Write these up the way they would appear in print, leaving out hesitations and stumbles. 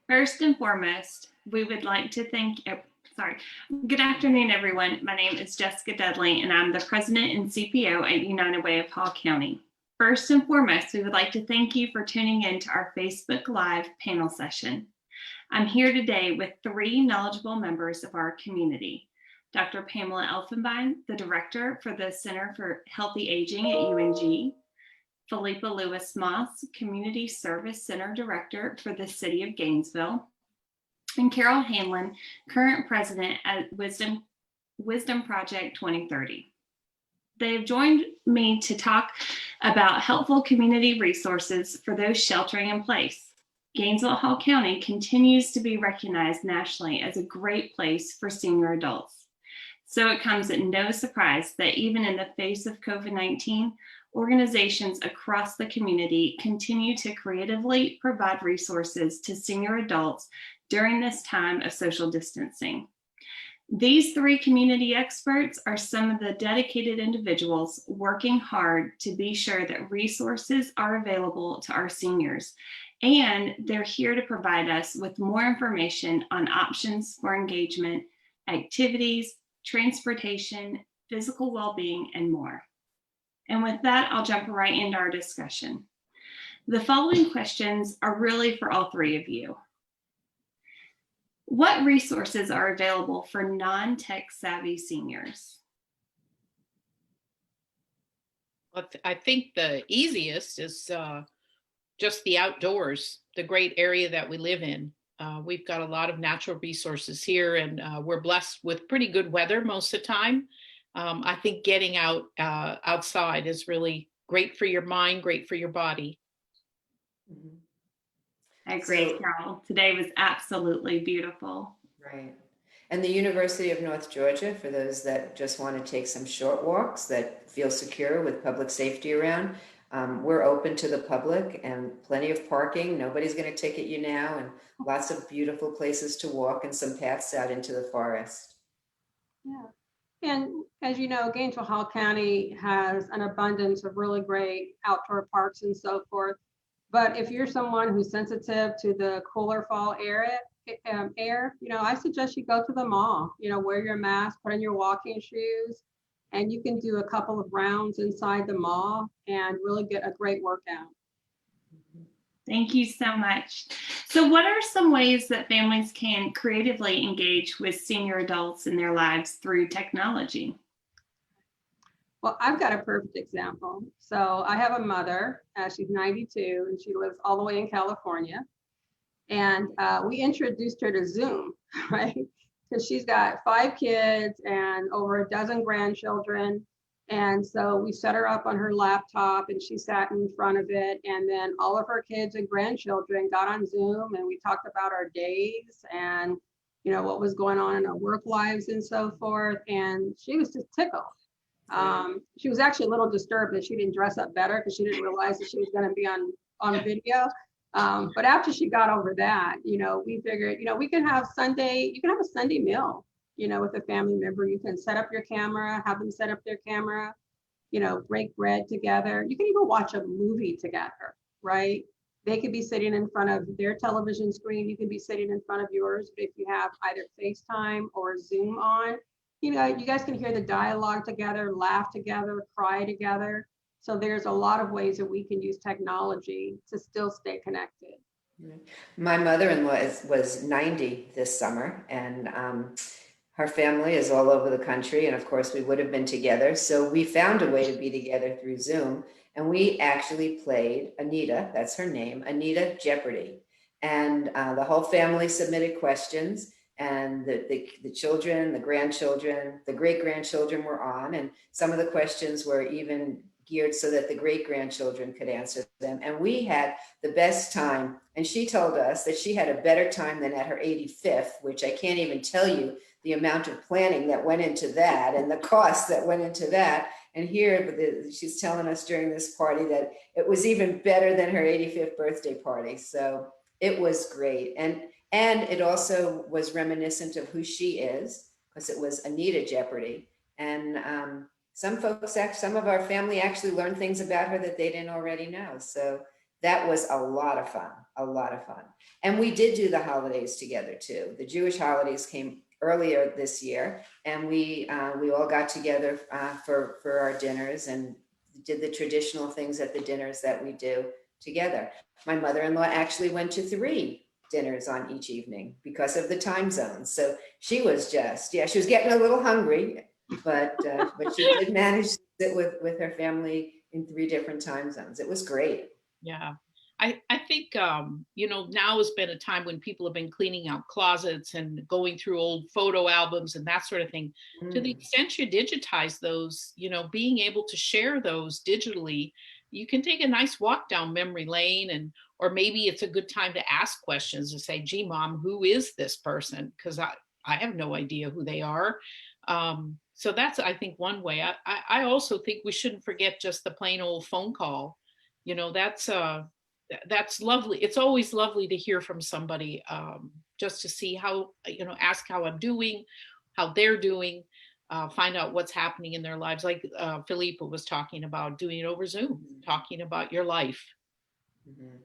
First and foremost, we would like to good afternoon, everyone. My name is Jessica Dudley, and I'm the president and CPO at United Way of Hall County. First and foremost, we would like to thank you for tuning in to our Facebook Live panel session. I'm here today with three knowledgeable members of our community. Dr. Pamela Elfenbein, the director for the Center for Healthy Aging at UNG, Phillippa Lewis-Moss, Community Service Center Director for the City of Gainesville, and Carol Hanlon, current president at Wisdom Project 2030. They have joined me to talk about helpful community resources for those sheltering in place. Gainesville-Hall County continues to be recognized nationally as a great place for senior adults. So it comes at no surprise that even in the face of COVID-19, organizations across the community continue to creatively provide resources to senior adults during this time of social distancing. These three community experts are some of the dedicated individuals working hard to be sure that resources are available to our seniors, and they're here to provide us with more information on options for engagement, activities, transportation, physical well-being, and more. And with that, I'll jump right into our discussion. The following questions are really for all three of you. What resources are available for non-tech savvy seniors? Well, I think the easiest is just the outdoors, the great area that we live in. We've got a lot of natural resources here, and we're blessed with pretty good weather most of the time. I think getting out outside is really great for your mind, great for your body. Mm-hmm. I agree, Carol. Today was absolutely beautiful. Right. And the University of North Georgia, for those that just want to take some short walks that feel secure with public safety around, we're open to the public and plenty of parking. Nobody's going to ticket you now, and lots of beautiful places to walk and some paths out into the forest. Yeah. And as you know, Gainesville-Hall County has an abundance of really great outdoor parks and so forth. But if you're someone who's sensitive to the cooler fall air, I suggest you go to the mall, wear your mask, put on your walking shoes, and you can do a couple of rounds inside the mall and really get a great workout. Thank you so much. So what are some ways that families can creatively engage with senior adults in their lives through technology? Well, I've got a perfect example. So I have a mother, she's 92, and she lives all the way in California. And we introduced her to Zoom, right? Because she's got 5 kids and over a dozen grandchildren. And so we set her up on her laptop and she sat in front of it. And then all of her kids and grandchildren got on Zoom and we talked about our days and, what was going on in our work lives and so forth. And she was just tickled. She was actually a little disturbed that she didn't dress up better because she didn't realize that she was going to be on video. But after she got over that, we figured, we can have you can have a Sunday meal, with a family member. You can set up your camera, have them set up their camera, break bread together. You can even watch a movie together, right? They could be sitting in front of their television screen. You can be sitting in front of yours. But if you have either FaceTime or Zoom on, you guys can hear the dialogue together, laugh together, cry together. So there's a lot of ways that we can use technology to still stay connected. My mother-in-law was 90 this summer, and her family is all over the country. And of course, we would have been together. So we found a way to be together through Zoom. And we actually played Anita, that's her name, Anita Jeopardy. And the whole family submitted questions. And the children, the grandchildren, the great-grandchildren were on. And some of the questions were even geared so that the great-grandchildren could answer them. And we had the best time. And she told us that she had a better time than at her 85th, which I can't even tell you the amount of planning that went into that and the costs that went into that. And here she's telling us during this party that it was even better than her 85th birthday party. So it was great. And it also was reminiscent of who she is, because it was Anita Jeopardy. And some of our family actually learned things about her that they didn't already know. So That was a lot of fun, a lot of fun. And we did do the holidays together too. The Jewish holidays came earlier this year, and we all got together for our dinners and did the traditional things at the dinners that we do together. My mother-in-law actually went to 3 dinners on each evening because of the time zones. So she was just, yeah, she was getting a little hungry, but she did manage to sit with her family in 3 different time zones. It was great. Yeah. I think, now has been a time when people have been cleaning out closets and going through old photo albums and that sort of thing. To the extent you digitize those, being able to share those digitally, you can take a nice walk down memory lane, or maybe it's a good time to ask questions and say, gee, mom, who is this person? Because I have no idea who they are. So that's, I think, one way. I also think we shouldn't forget just the plain old phone call. That's lovely. It's always lovely to hear from somebody, just to see how, ask how I'm doing, how they're doing, find out what's happening in their lives. Like Phillippa was talking about, doing it over Zoom, talking about your life. Mhm.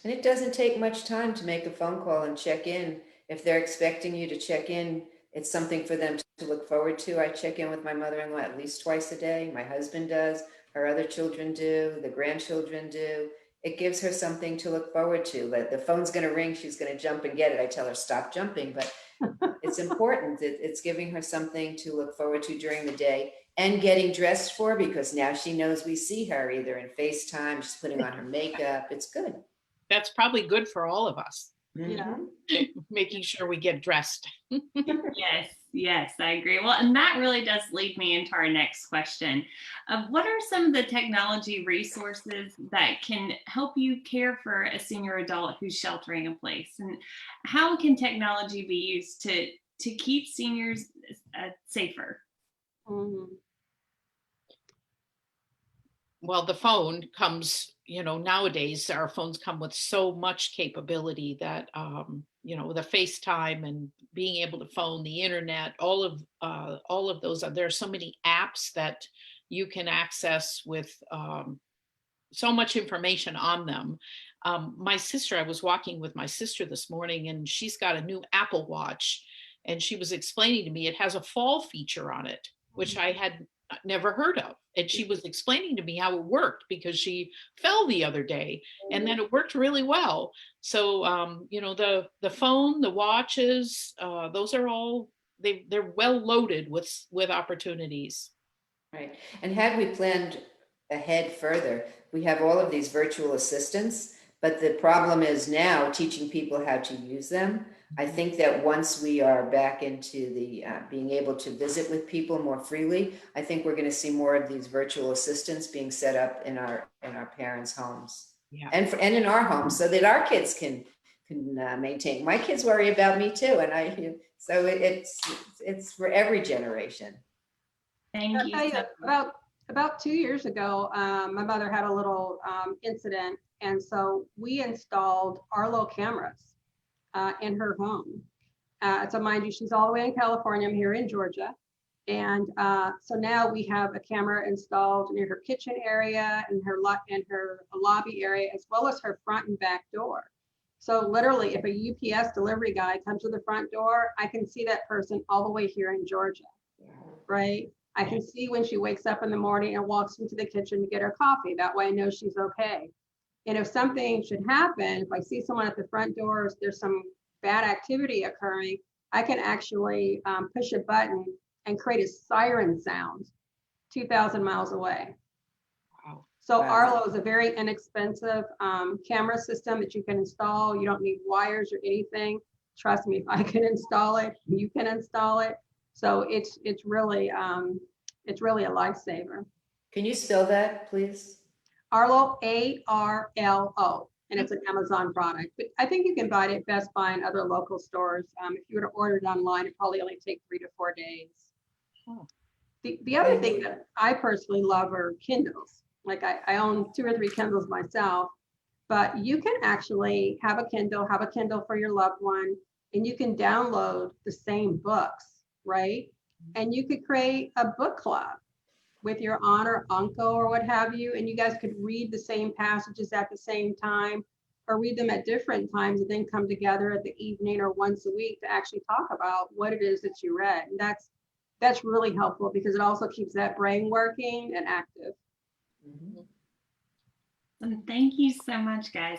And it doesn't take much time to make a phone call and check in. If they're expecting you to check in, it's something for them to look forward to. I check in with my mother-in-law at least twice a day. My husband does, her other children do, the grandchildren do. It gives her something to look forward to. That the phone's going to ring, she's going to jump and get it. I tell her, stop jumping, but it's important. It's giving her something to look forward to during the day and getting dressed for, because now she knows we see her either in FaceTime, she's putting on her makeup. It's good. That's probably good for all of us, Yeah. making sure we get dressed. Yes, I agree. Well, and that really does lead me into our next question. What are some of the technology resources that can help you care for a senior adult who's sheltering in place? And how can technology be used to keep seniors safer? Mhm. Well, the phone comes, nowadays our phones come with so much capability that, the FaceTime and being able to phone, the internet, all of those, there are so many apps that you can access with so much information on them. My sister, I was walking with my sister this morning, and she's got a new Apple Watch, and she was explaining to me it has a fall feature on it, which I had never heard of. And she was explaining to me how it worked because she fell the other day, and then it worked really well. So, the phone, the watches, those are all, they're well loaded with opportunities. Right. And had we planned ahead further, we have all of these virtual assistants, but the problem is now teaching people how to use them. I think that once we are back into the being able to visit with people more freely, I think we're going to see more of these virtual assistants being set up in our parents' homes, Yeah. and in our homes, so that our kids can maintain. My kids worry about me too, and so it's for every generation. Thank I'll you tell you, so much. about 2 years ago, my mother had a little incident, and so we installed Arlo cameras in her home. So mind you, she's all the way in California. I'm here in Georgia, and so now we have a camera installed near her kitchen area and her lobby area, as well as her front and back door. So literally, if a UPS delivery guy comes to the front door, I can see that person all the way here in Georgia, right? I can see when she wakes up in the morning and walks into the kitchen to get her coffee. That way I know she's okay. And if something should happen, if I see someone at the front door, there's some bad activity occurring, I can actually push a button and create a siren sound 2,000 miles away. Wow. So Wow. Arlo is a very inexpensive camera system that you can install. You don't need wires or anything. Trust me, if I can install it, you can install it. So it's really a lifesaver. Can you spell that, please? Arlo, ARLO, and it's an Amazon product. But I think you can buy it at Best Buy and other local stores. If you were to order it online, it probably only take 3 to 4 days. Oh. The other thing that I personally love are Kindles. Like I own 2 or 3 Kindles myself, but you can actually have a Kindle for your loved one, and you can download the same books, right? And you could create a book club. with your aunt or uncle or what have you, and you guys could read the same passages at the same time or read them at different times and then come together at the evening or once a week to actually talk about what it is that you read. And that's really helpful because it also keeps that brain working and active. Mhm. And thank you so much, guys.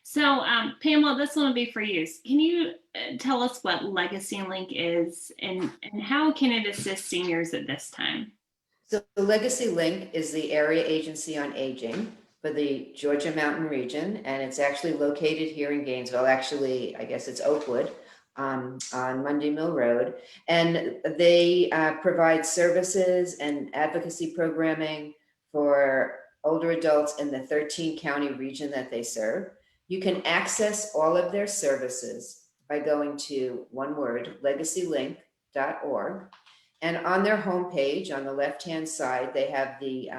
So, Pamela, this one will be for you. Can you tell us what Legacy Link is and how can it assist seniors at this time? So the Legacy Link is the area agency on aging for the Georgia Mountain region, and it's actually located here in Gainesville. Actually, I guess it's Oakwood on Monday Mill Road. And they provide services and advocacy programming for older adults in the 13 county region that they serve. You can access all of their services by going to one word, legacylink.org. And on their homepage, on the left-hand side, they have the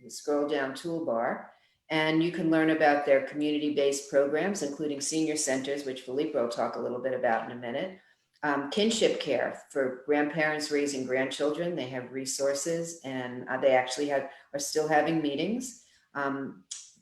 scroll down toolbar, and you can learn about their community-based programs, including senior centers, which Phillippa will talk a little bit about in a minute. Kinship care for grandparents raising grandchildren. They have resources, and they actually are still having meetings.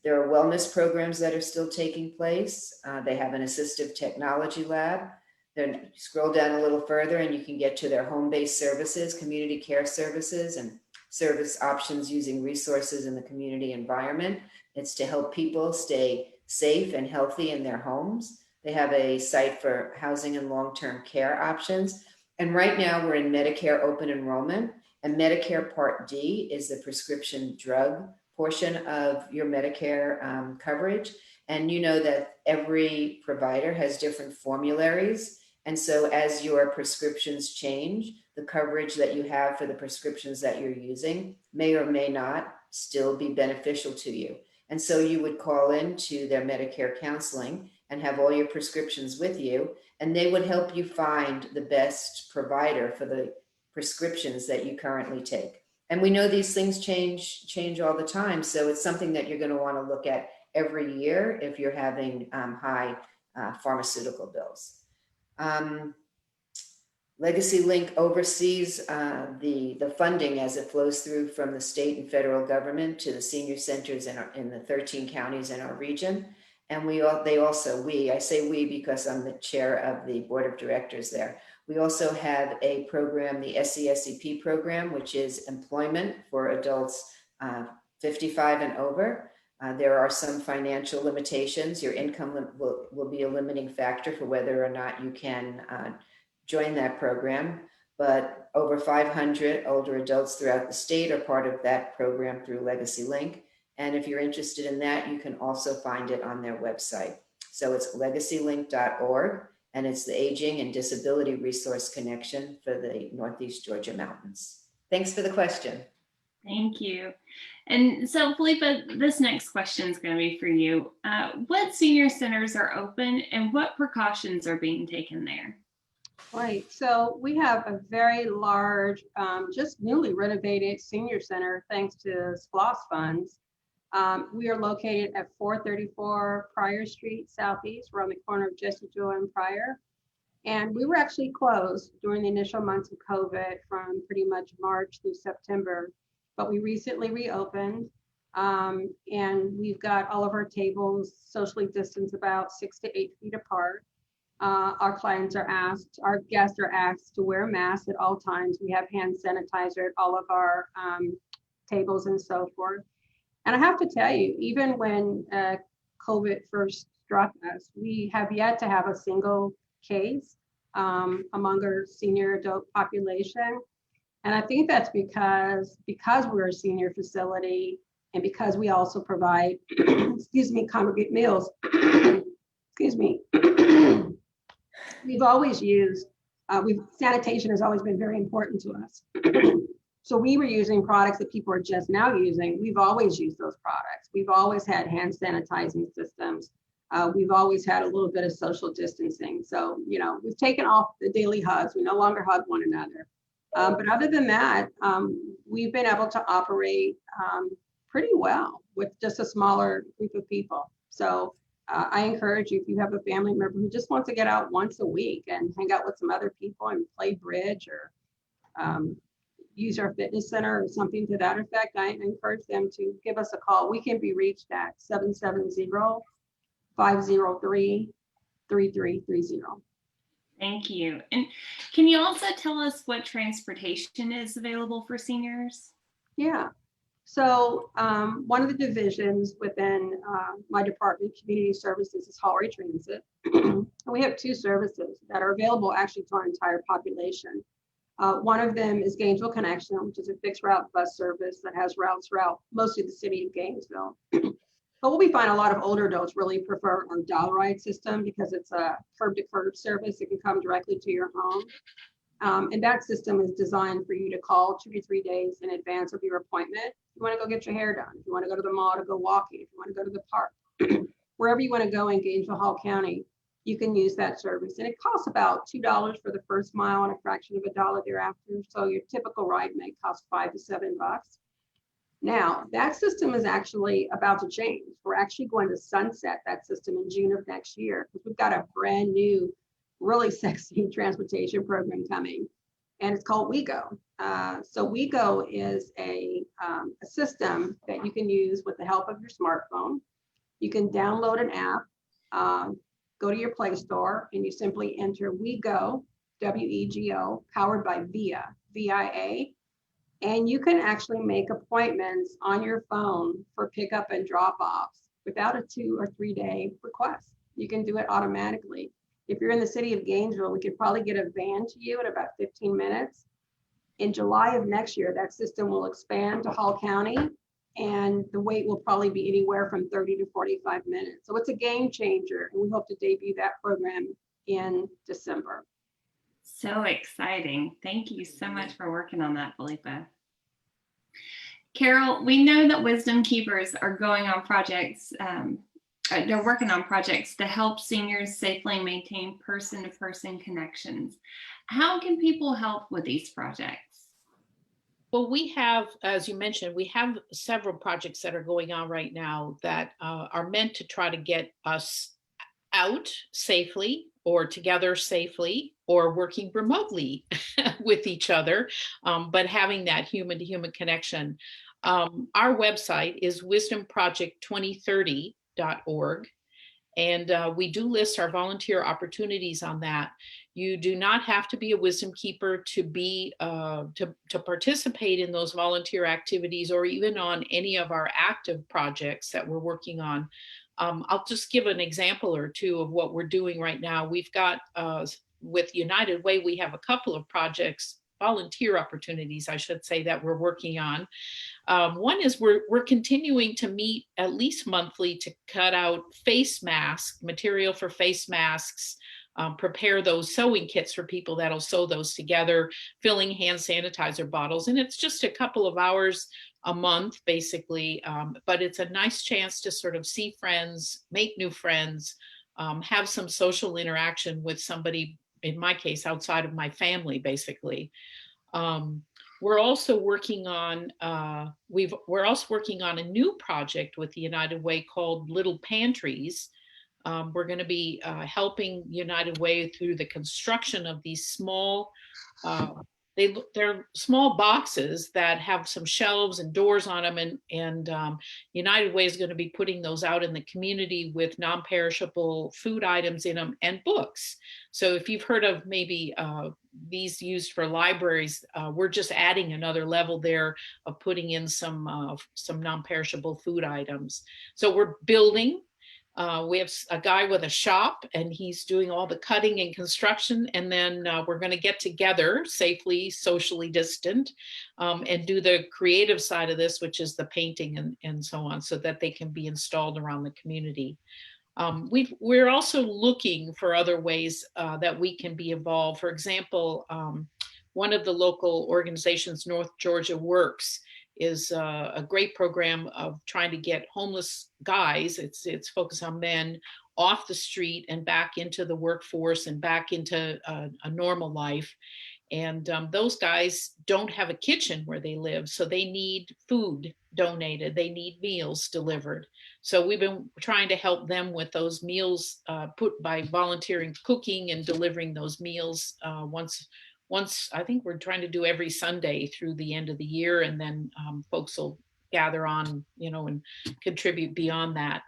There are wellness programs that are still taking place. They have an assistive technology lab. Then scroll down a little further and you can get to their home-based services, community care services, and service options using resources in the community environment. It's to help people stay safe and healthy in their homes. They have a site for housing and long-term care options. And right now we're in Medicare open enrollment, and Medicare Part D is the prescription drug portion of your Medicare coverage. And you know that every provider has different formularies. And so as your prescriptions change, the coverage that you have for the prescriptions that you're using may or may not still be beneficial to you. And so you would call into their Medicare counseling and have all your prescriptions with you, and they would help you find the best provider for the prescriptions that you currently take. And we know these things change all the time. So it's something that you're going to want to look at every year if you're having high pharmaceutical bills. Legacy Link oversees the funding as it flows through from the state and federal government to the senior centers in the 13 counties in our region. And I say we because I'm the chair of the board of directors there. We also have a program, the SCSEP program, which is employment for adults 55 and over. There are some financial limitations. Your income will be a limiting factor for whether or not you can join that program. But over 500 older adults throughout the state are part of that program through Legacy Link. And if you're interested in that, you can also find it on their website. So it's legacylink.org, and it's the Aging and Disability Resource Connection for the Northeast Georgia Mountains. Thanks for the question. Thank you. And so, Phillippa, this next question is going to be for you. What senior centers are open and what precautions are being taken there? Right. So we have a very large, just newly renovated senior center thanks to SPLOST funds. We are located at 434 Pryor Street Southeast. We're on the corner of Jesse Jewell and Pryor. And we were actually closed during the initial months of COVID from pretty much March through September. But we recently reopened, and we've got all of our tables socially distanced about 6 to 8 feet apart. Our guests are asked to wear masks at all times. We have hand sanitizer at all of our tables and so forth. And I have to tell you, even when COVID first struck us, we have yet to have a single case among our senior adult population. And I think that's because we're a senior facility and because we also provide, congregate meals, we've always used, sanitation has always been very important to us. So we were using products that people are just now using. We've always used those products. We've always had hand sanitizing systems. We've always had a little bit of social distancing. So, we've taken off the daily hugs. We no longer hug one another. But other than that, we've been able to operate pretty well with just a smaller group of people. So I encourage you, if you have a family member who just wants to get out once a week and hang out with some other people and play bridge or use our fitness center or something to that effect, I encourage them to give us a call. We can be reached at 770-503-3330. Thank you. And can you also tell us what transportation is available for seniors? Yeah. So one of the divisions within my department, Community Services, is Hallway Transit. And we have two services that are available actually to our entire population. One of them is Gainesville Connection, which is a fixed route bus service that has routes throughout mostly the city of Gainesville. But what we find, a lot of older adults really prefer our dial ride system because it's a curb to curb service. It can come directly to your home. And that system is designed for you to call 2 to 3 days in advance of your appointment. If you want to go get your hair done, if you want to go to the mall to go walking, if you want to go to the park, wherever you want to go in Gainesville-Hall County, you can use that service. And it costs about $2 for the first mile and a fraction of a dollar thereafter. So your typical ride may cost $5 to $7. Now, that system is actually about to change. We're actually going to sunset that system in June of next year because we've got a brand new, really sexy transportation program coming, and it's called WeGo. So WeGo is a system that you can use with the help of your smartphone. You can download an app, go to your Play Store, and you simply enter WeGo, W-E-G-O, powered by VIA, V-I-A. And you can actually make appointments on your phone for pickup and drop-offs without a 2 or 3 day request. You can do it automatically. If you're in the city of Gainesville, we could probably get a van to you in about 15 minutes. In July of next year, that system will expand to Hall County, and the wait will probably be anywhere from 30 to 45 minutes. So it's a game changer, and we hope to debut that program in December. So exciting. Thank you so much for working on that, Phillippa. Carol, we know that Wisdom Keepers are going on projects, they're working on projects to help seniors safely maintain person-to-person connections. How can people help with these projects? Well, we have, as you mentioned, we have several projects that are going on right now that are meant to try to get us out safely or together safely or working remotely with each other, but having that human-to-human connection. Our website is wisdomproject2030.org. And we do list our volunteer opportunities on that. You do not have to be a wisdom keeper to be to participate in those volunteer activities or even on any of our active projects that we're working on. I'll just give an example or two of what we're doing right now. We've got with United Way, we have a couple of projects, volunteer opportunities, I should say, that we're working on. One is we're continuing to meet at least monthly to cut out face mask material for face masks, prepare those sewing kits for people that'll sew those together, filling hand sanitizer bottles. And it's just a couple of hours a month, basically. But it's a nice chance to sort of see friends, make new friends, have some social interaction with somebody, in my case, outside of my family, basically. We're also working on a new project with the United Way called Little Pantries. We're going to be helping United Way through the construction of these small, they're small boxes that have some shelves and doors on them, and United Way is going to be putting those out in the community with non-perishable food items in them and books. So if you've heard of maybe these used for libraries, we're just adding another level there of putting in some non-perishable food items. So we're building. We have a guy with a shop, and he's doing all the cutting and construction. And then we're going to get together safely, socially distant, and do the creative side of this, which is the painting and so on, so that they can be installed around the community. We're also looking for other ways that we can be involved. For example, one of the local organizations, North Georgia Works, is a great program of trying to get homeless guys, it's focused on men, off the street and back into the workforce and back into a normal life. And those guys don't have a kitchen where they live, so they need food donated, they need meals delivered. So we've been trying to help them with those meals, put by volunteering, cooking and delivering those meals once once, I think we're trying to do every Sunday through the end of the year, and then folks will gather on, and contribute beyond that.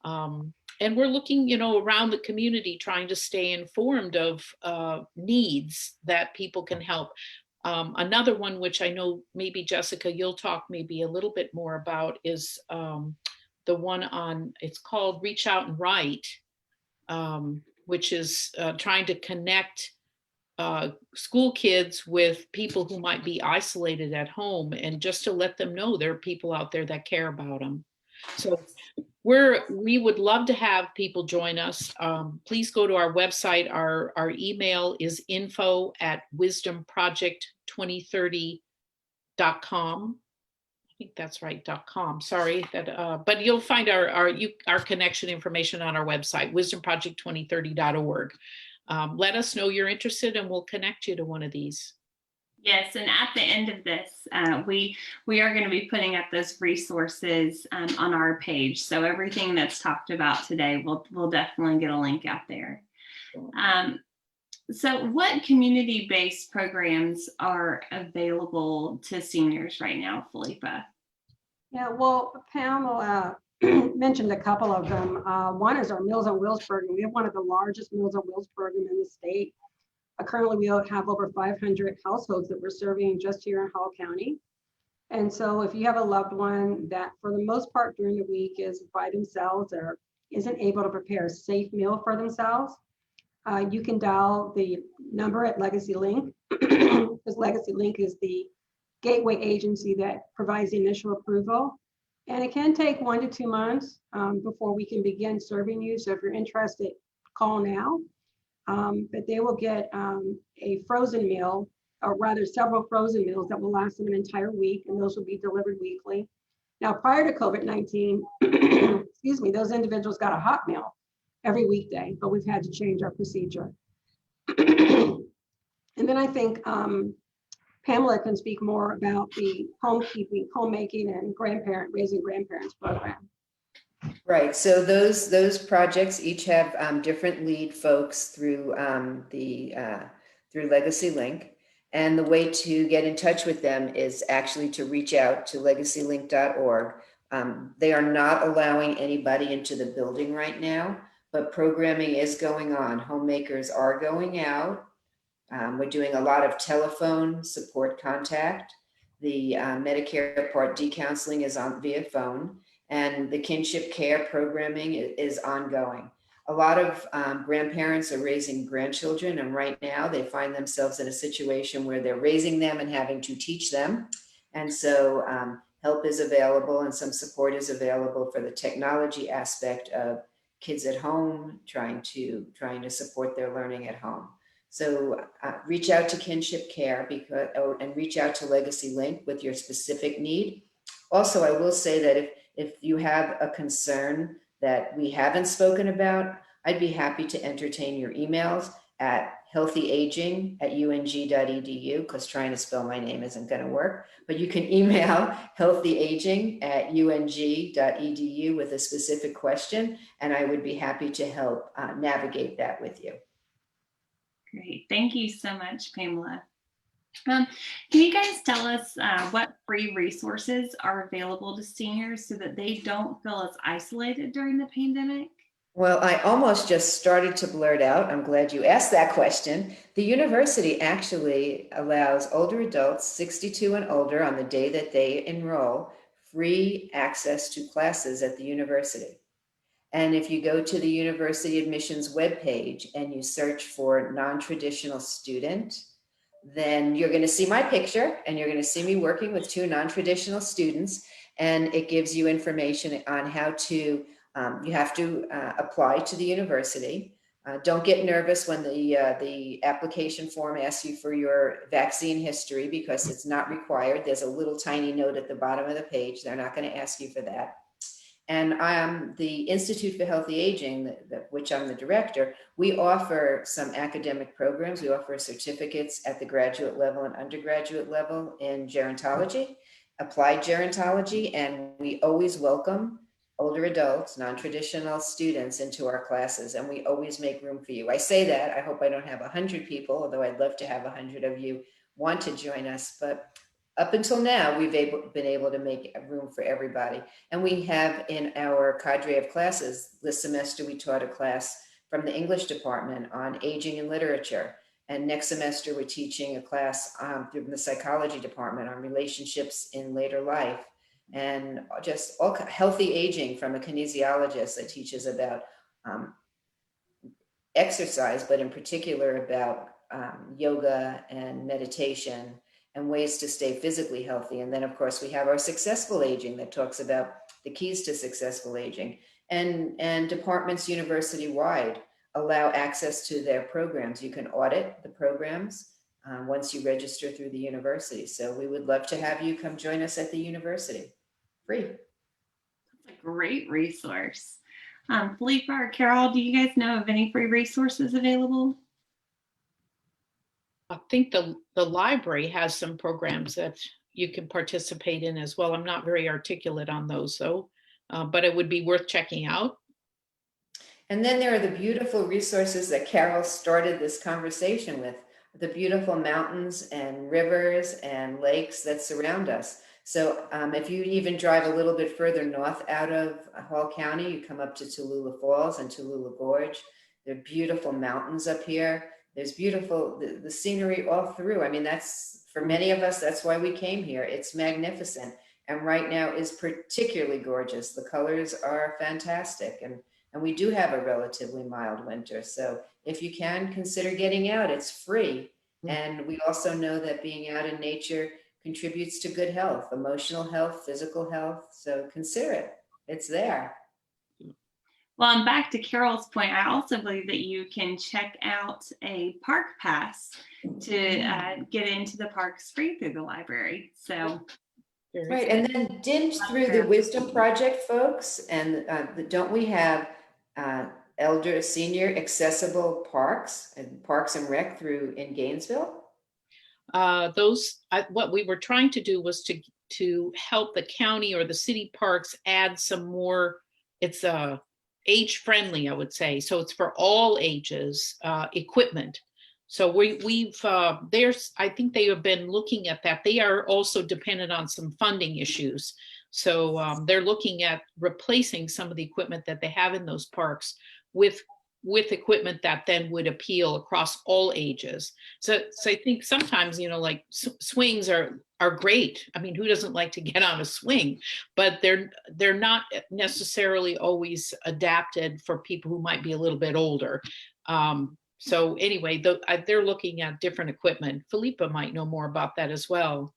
And we're looking, around the community, trying to stay informed of needs that people can help. Another one, which I know maybe Jessica, you'll talk maybe a little bit more about, is the one on, it's called Reach Out and Write, which is trying to connect school kids with people who might be isolated at home, and just to let them know there are people out there that care about them. So we would love to have people join us. Please go to our website. Our email is info@wisdomproject2030.com. I think that's right, .com. Sorry, but you'll find our connection information on our website, wisdomproject2030.org. Let us know you're interested, and we'll connect you to one of these. Yes, and at the end of this, we are going to be putting up those resources on our page. So everything that's talked about today, we'll definitely get a link out there. So what community-based programs are available to seniors right now, Phillippa? Yeah, well, Pamela mentioned a couple of them. One is our Meals on Wheels program. We have one of the largest Meals on Wheels program in the state. Currently, we have over 500 households that we're serving just here in Hall County. And so if you have a loved one that for the most part during the week is by themselves or isn't able to prepare a safe meal for themselves, you can dial the number at Legacy Link, because Legacy Link is the gateway agency that provides the initial approval. And it can take 1 to 2 months before we can begin serving you. So if you're interested, call now. But they will get a frozen meal, or rather several frozen meals that will last them an entire week, and those will be delivered weekly. Now, prior to COVID-19, excuse me, those individuals got a hot meal every weekday, but we've had to change our procedure. And then I think Pamela can speak more about the homekeeping, homemaking, and raising grandparents program. Right. So those projects each have different lead folks through through Legacy Link. And the way to get in touch with them is actually to reach out to legacylink.org. They are not allowing anybody into the building right now, but programming is going on. Homemakers are going out. We're doing a lot of telephone support contact. The Medicare Part D counseling is on via phone, and the kinship care programming is ongoing. A lot of grandparents are raising grandchildren, and right now they find themselves in a situation where they're raising them and having to teach them. And so help is available, and some support is available for the technology aspect of kids at home, trying to support their learning at home. So reach out to Kinship Care and reach out to Legacy Link with your specific need. Also, I will say that if you have a concern that we haven't spoken about, I'd be happy to entertain your emails at healthyaging@ung.edu, because trying to spell my name isn't going to work. But you can email healthyaging@ung.edu with a specific question, and I would be happy to help navigate that with you. Great. Thank you so much, Pamela. Can you guys tell us what free resources are available to seniors so that they don't feel as isolated during the pandemic? Well, I almost just started to blurt out. I'm glad you asked that question. The university actually allows older adults 62 and older on the day that they enroll free access to classes at the university. And if you go to the university admissions webpage and you search for non-traditional student, then you're going to see my picture and you're going to see me working with 2 non-traditional students. And it gives you information on how to, you have to apply to the university. Don't get nervous when the application form asks you for your vaccine history, because it's not required. There's a little tiny note at the bottom of the page. They're not going to ask you for that. And the Institute for Healthy Aging, which I'm the director, we offer some academic programs. We offer certificates at the graduate level and undergraduate level in gerontology, applied gerontology, and we always welcome older adults, non-traditional students into our classes, and we always make room for you. I say that, I hope I don't have 100 people, although I'd love to have 100 of you want to join us, but up until now, we've been able to make room for everybody. And we have in our cadre of classes, this semester we taught a class from the English department on aging and literature. And next semester, we're teaching a class from the psychology department on relationships in later life, and just all healthy aging from a kinesiologist that teaches about exercise, but in particular about yoga and meditation and ways to stay physically healthy. And then, of course, we have our successful aging that talks about the keys to successful aging. And departments university-wide allow access to their programs. You can audit the programs once you register through the university. So we would love to have you come join us at the university. Free. That's a great resource. Phillippa or Carol, do you guys know of any free resources available? I think the library has some programs that you can participate in as well. I'm not very articulate on those though, but it would be worth checking out. And then there are the beautiful resources that Carol started this conversation with, the beautiful mountains and rivers and lakes that surround us. So if you even drive a little bit further north out of Hall County, you come up to Tallulah Falls and Tallulah Gorge. There are beautiful mountains up here. There's beautiful, the scenery all through. I mean, that's, for many of us, that's why we came here. It's magnificent. And right now is particularly gorgeous. The colors are fantastic. And we do have a relatively mild winter. So if you can, consider getting out. It's free. And we also know that being out in nature contributes to good health, emotional health, physical health. So consider it. It's there. Well, and back to Carol's point, I also believe that you can check out a park pass to get into the parks free through the library. So, right. And then didn't through the Wisdom Project, folks, and don't we have elder, senior accessible parks and Parks and Rec through in Gainesville? What we were trying to do was to help the county or the city parks add some more. It's age friendly, I would say. So it's for all ages equipment. So I think they have been looking at that. They are also dependent on some funding issues. So they're looking at replacing some of the equipment that they have in those parks with equipment that then would appeal across all ages. So I think sometimes, like swings are great. I mean, who doesn't like to get on a swing? But they're not necessarily always adapted for people who might be a little bit older. So anyway, they're looking at different equipment. Phillippa might know more about that as well.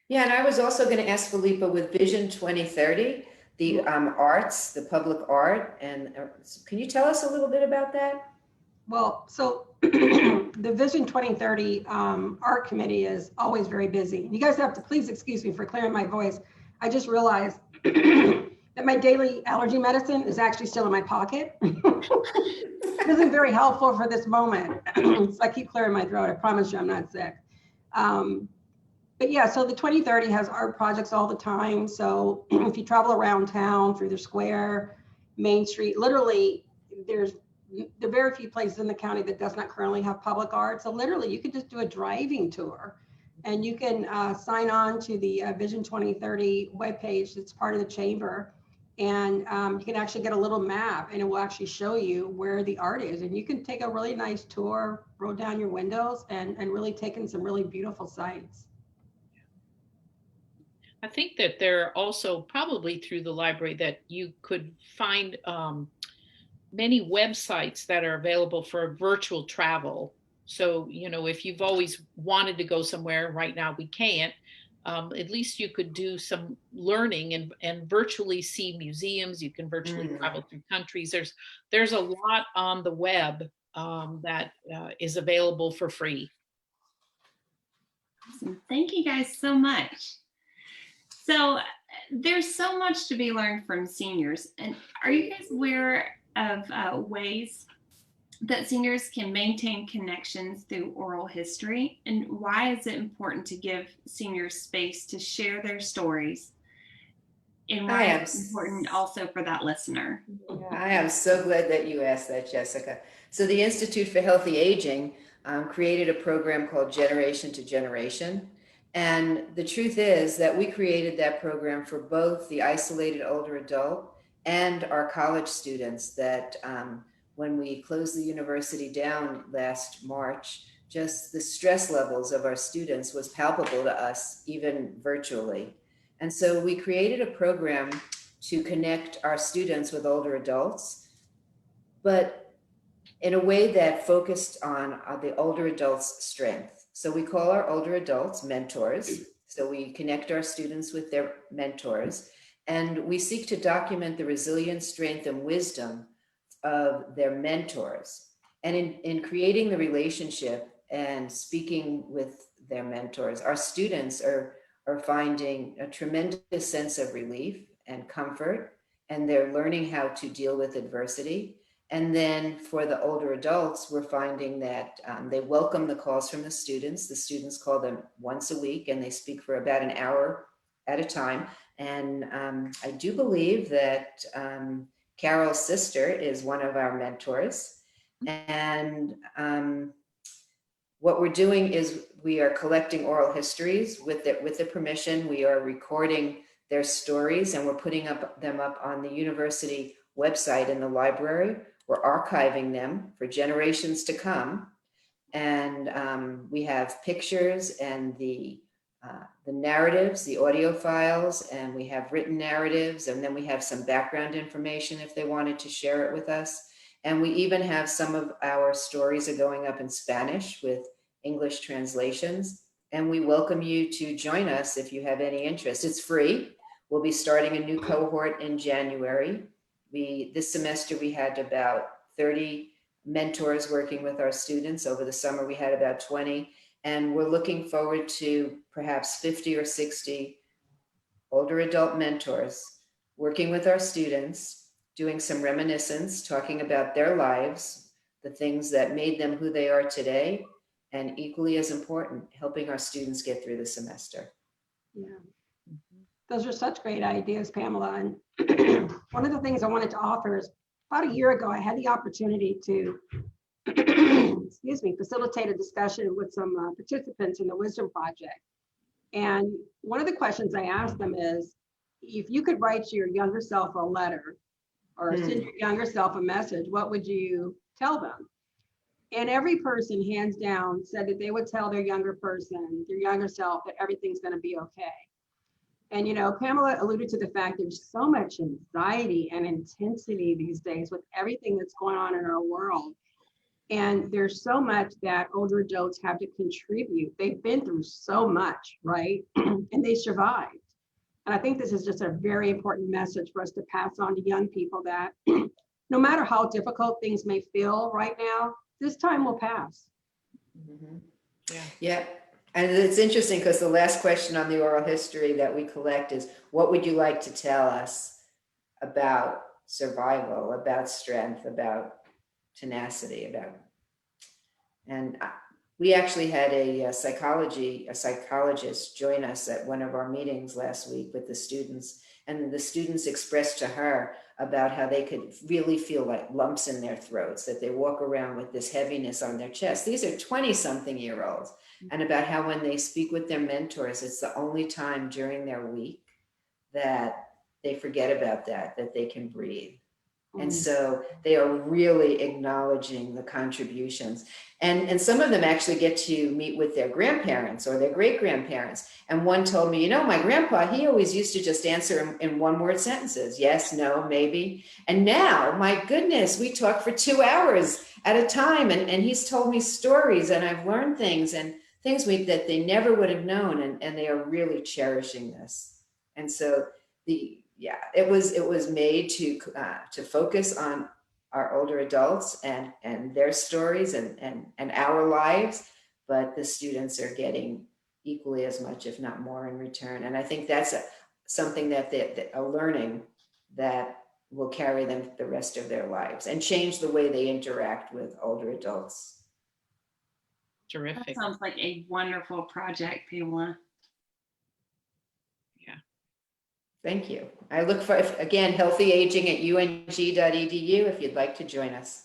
Yeah, and I was also going to ask Phillippa with Vision 2030, the arts, the public art, and can you tell us a little bit about that? Well, so the Vision 2030 art committee is always very busy. You guys have to please excuse me for clearing my voice. I just realized that my daily allergy medicine is actually still in my pocket. It isn't very helpful for this moment. So I keep clearing my throat. I promise you I'm not sick. But yeah, so the 2030 has art projects all the time. So if you travel around town through the square, Main Street, literally there are very few places in the county that does not currently have public art. So literally you could just do a driving tour and you can sign on to the Vision 2030 webpage that's part of the chamber. And you can actually get a little map and it will actually show you where the art is. And you can take a really nice tour, roll down your windows and really take in some really beautiful sights. I think that there are also probably through the library that you could find many websites that are available for virtual travel. So, if you've always wanted to go somewhere, right now we can't, at least you could do some learning and virtually see museums. You can virtually travel through countries. There's a lot on the web that is available for free. Awesome. Thank you guys so much. So there's so much to be learned from seniors. And are you guys aware of ways that seniors can maintain connections through oral history? And why is it important to give seniors space to share their stories and I why am it's important also for that listener. Yeah, I am so glad that you asked that, Jessica. So the Institute for Healthy Aging created a program called Generation to Generation. And the truth is that we created that program for both the isolated older adult and our college students that when we closed the university down last March, just the stress levels of our students was palpable to us, even virtually. And so we created a program to connect our students with older adults, but in a way that focused on the older adults' strength. So we call our older adults mentors. So we connect our students with their mentors, and we seek to document the resilience, strength, and wisdom of their mentors. And in creating the relationship and speaking with their mentors, our students are finding a tremendous sense of relief and comfort, and they're learning how to deal with adversity. And then for the older adults, we're finding that they welcome the calls from the students. The students call them once a week, and they speak for about an hour at a time. And I do believe that Carol's sister is one of our mentors. And what we're doing is we are collecting oral histories with the permission. We are recording their stories, and we're putting them up on the university website in the library. We're archiving them for generations to come. And we have pictures and the narratives, the audio files, and we have written narratives, and then we have some background information if they wanted to share it with us. And we even have some of our stories are going up in Spanish with English translations. And we welcome you to join us if you have any interest. It's free. We'll be starting a new cohort in January. This semester we had about 30 mentors working with our students. Over the summer we had about 20. And we're looking forward to perhaps 50 or 60 older adult mentors working with our students, doing some reminiscence, talking about their lives, the things that made them who they are today, and equally as important, helping our students get through the semester. Yeah. Those are such great ideas, Pamela. And one of the things I wanted to offer is about a year ago, I had the opportunity to excuse me, facilitate a discussion with some participants in the Wisdom Project. And one of the questions I asked them is, if you could write your younger self a letter or send your younger self a message, what would you tell them? And every person, hands down, said that they would tell their younger person, their younger self, that everything's going to be okay. And, you know, Pamela alluded to the fact there's so much anxiety and intensity these days with everything that's going on in our world. And there's so much that older adults have to contribute. They've been through so much, right? And they survived. And I think this is just a very important message for us to pass on to young people, that no matter how difficult things may feel right now, this time will pass. Mm-hmm. Yeah. Yeah. And it's interesting because the last question on the oral history that we collect is, what would you like to tell us about survival, about strength, about tenacity, and we actually had a psychologist join us at one of our meetings last week with the students, and the students expressed to her about how they could really feel like lumps in their throats, that they walk around with this heaviness on their chest. These are 20-something-year-olds, and about how when they speak with their mentors, it's the only time during their week that they forget about that they can breathe. And so they are really acknowledging the contributions. And some of them actually get to meet with their grandparents or their great-grandparents. And one told me, you know, my grandpa, he always used to just answer in one-word sentences. Yes, no, maybe. And now, my goodness, we talk for 2 hours at a time. And he's told me stories, and I've learned things and things that they never would have known. And they are really cherishing this. And so it was made to focus on our older adults and their stories and our lives, but the students are getting equally as much, if not more, in return. And I think that's something that they are learning that will carry them the rest of their lives and change the way they interact with older adults. Terrific. That sounds like a wonderful project, Pamela. Yeah. Thank you. I look for, again, healthyaging@ung.edu if you'd like to join us.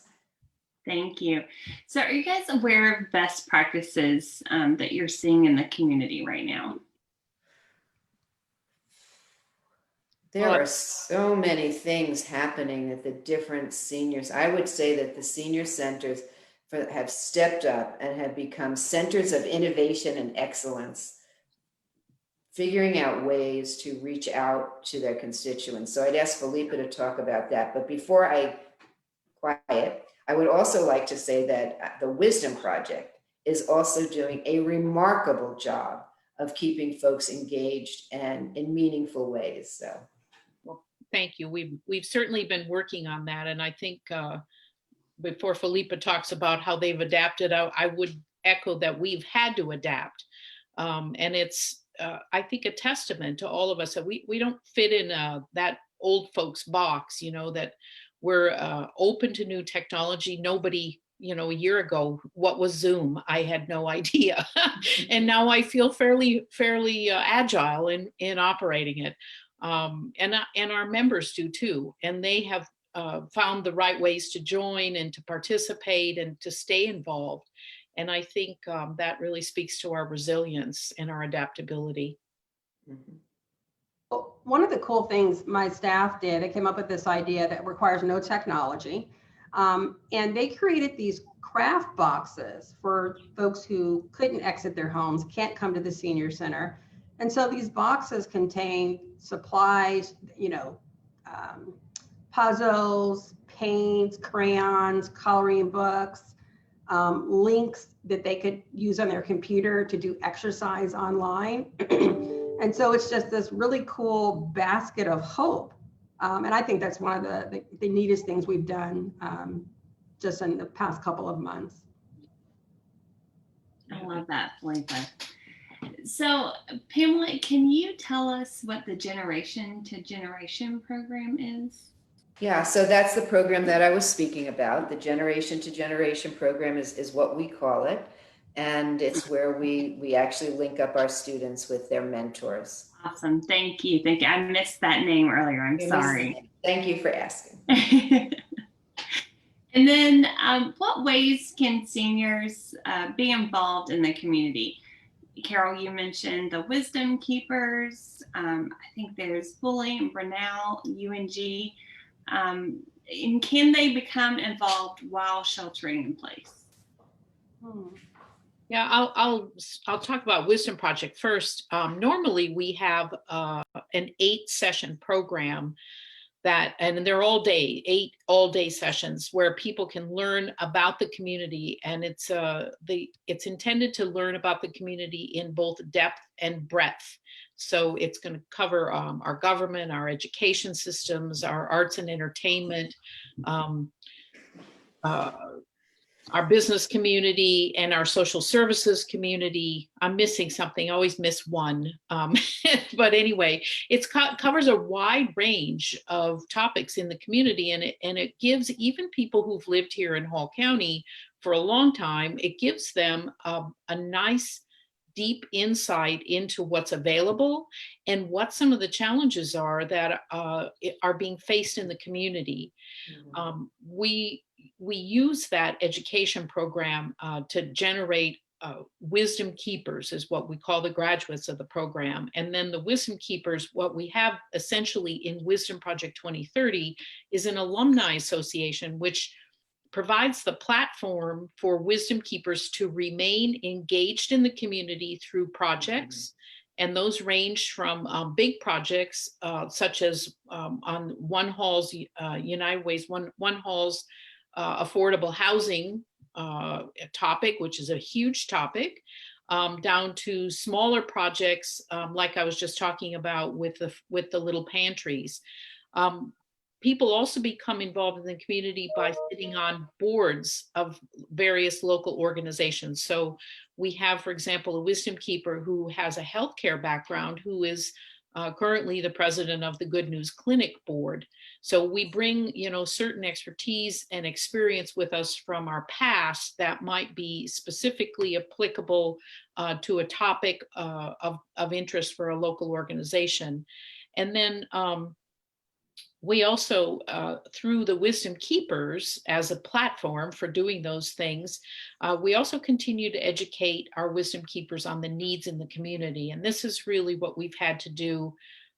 Thank you. So are you guys aware of best practices that you're seeing in the community right now? There are so many things happening at the different seniors. I would say that the senior centers have stepped up and have become centers of innovation and excellence, figuring out ways to reach out to their constituents. So I'd ask Phillippa to talk about that. But before I quiet, I would also like to say that the Wisdom Project is also doing a remarkable job of keeping folks engaged and in meaningful ways. So. Thank you. We've certainly been working on that. And I think before Phillippa talks about how they've adapted, I would echo that we've had to adapt. And it's, I think, a testament to all of us that we don't fit in that old folks box, that we're open to new technology. Nobody, a year ago, what was Zoom? I had no idea. And now I feel fairly agile in operating it. And our members do too. And they have found the right ways to join and to participate and to stay involved. And I think that really speaks to our resilience and our adaptability. Mm-hmm. Well, one of the cool things my staff did, they came up with this idea that requires no technology. And they created these craft boxes for folks who couldn't exit their homes, can't come to the senior center. And so these boxes contain supplies, puzzles, paints, crayons, coloring books, links that they could use on their computer to do exercise online. And so it's just this really cool basket of hope. And I think that's one of the neatest things we've done just in the past couple of months. I love that, Phillippa. So, Pamela, can you tell us what the Generation to Generation program is? Yeah, so that's the program that I was speaking about. The Generation to Generation program is what we call it. And it's where we actually link up our students with their mentors. Awesome. Thank you. Thank you. I missed that name earlier. I'm sorry. Thank you for asking. And then what ways can seniors be involved in the community? Carol, you mentioned the Wisdom Keepers. I think there's Bully and Brunel, UNG. And can they become involved while sheltering in place? Yeah, I'll talk about Wisdom Project first. Normally we have an 8-session program and they're all day, 8 all-day sessions where people can learn about the community, and it's intended to learn about the community in both depth and breadth. So it's going to cover our government, our education systems, our arts and entertainment, our business community, and our social services community. I'm missing something. I always miss one. But anyway, it covers a wide range of topics in the community, and it gives even people who've lived here in Hall County for a long time, it gives them a nice deep insight into what's available and what some of the challenges are that are being faced in the community. Mm-hmm. We use that education program to generate wisdom keepers, is what we call the graduates of the program. And then the wisdom keepers, what we have essentially in Wisdom Project 2030 is an alumni association, which provides the platform for wisdom keepers to remain engaged in the community through projects. And those range from big projects such as on One Hall's United Way's One Hall's affordable housing topic, which is a huge topic, down to smaller projects like I was just talking about with the little pantries. People also become involved in the community by sitting on boards of various local organizations. So we have, for example, a wisdom keeper who has a healthcare background, who is currently the president of the Good News Clinic board. So we bring, certain expertise and experience with us from our past that might be specifically applicable to a topic of interest for a local organization. And then we also, through the Wisdom Keepers as a platform for doing those things, we also continue to educate our Wisdom Keepers on the needs in the community. And this is really what we've had to do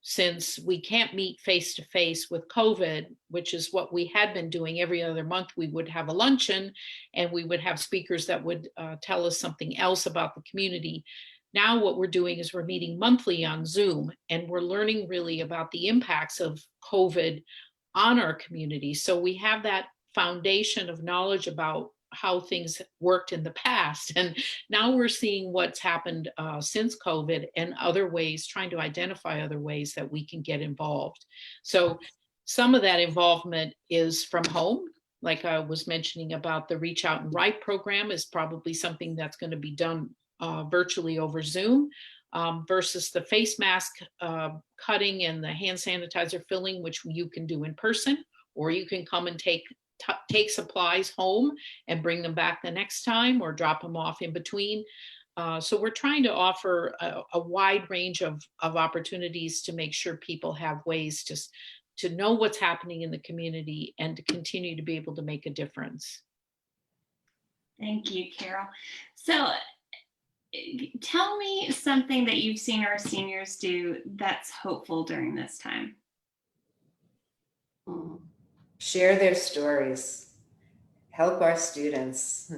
since we can't meet face to face with COVID, which is what we had been doing every other month. We would have a luncheon and we would have speakers that would tell us something else about the community. Now what we're doing is we're meeting monthly on Zoom, and we're learning really about the impacts of COVID on our community. So we have that foundation of knowledge about how things worked in the past. And now we're seeing what's happened since COVID and other ways, trying to identify other ways that we can get involved. So some of that involvement is from home. Like I was mentioning about the Reach Out and Write program is probably something that's going to be done virtually over Zoom, versus the face mask cutting and the hand sanitizer filling, which you can do in person, or you can come and take supplies home and bring them back the next time or drop them off in between. So we're trying to offer a wide range of opportunities to make sure people have ways to know what's happening in the community and to continue to be able to make a difference. Thank you, Carol. So tell me something that you've seen our seniors do that's hopeful during this time. Share their stories. Help our students.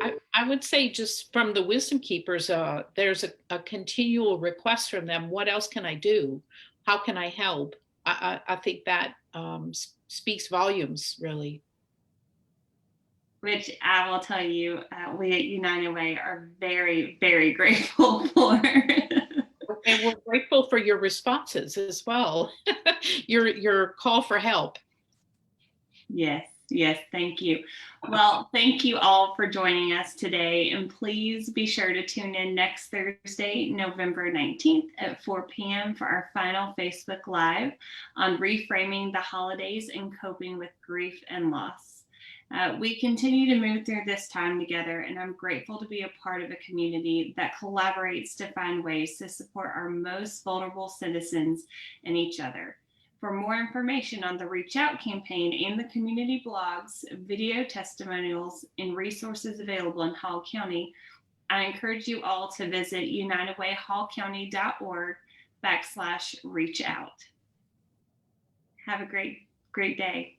I would say just from the Wisdom Keepers, there's a continual request from them. What else can I do? How can I help? I think that speaks volumes, really. Which I will tell you, we at United Way are very, very grateful for. And we're grateful for your responses as well. your call for help. Yes, thank you. Well, thank you all for joining us today. And please be sure to tune in next Thursday, November 19th at 4 p.m. for our final Facebook Live on reframing the holidays and coping with grief and loss. We continue to move through this time together, and I'm grateful to be a part of a community that collaborates to find ways to support our most vulnerable citizens and each other. For more information on the Reach Out campaign and the community blogs, video testimonials, and resources available in Hall County, I encourage you all to visit unitedwayhallcounty.org/reach out. Have a great day.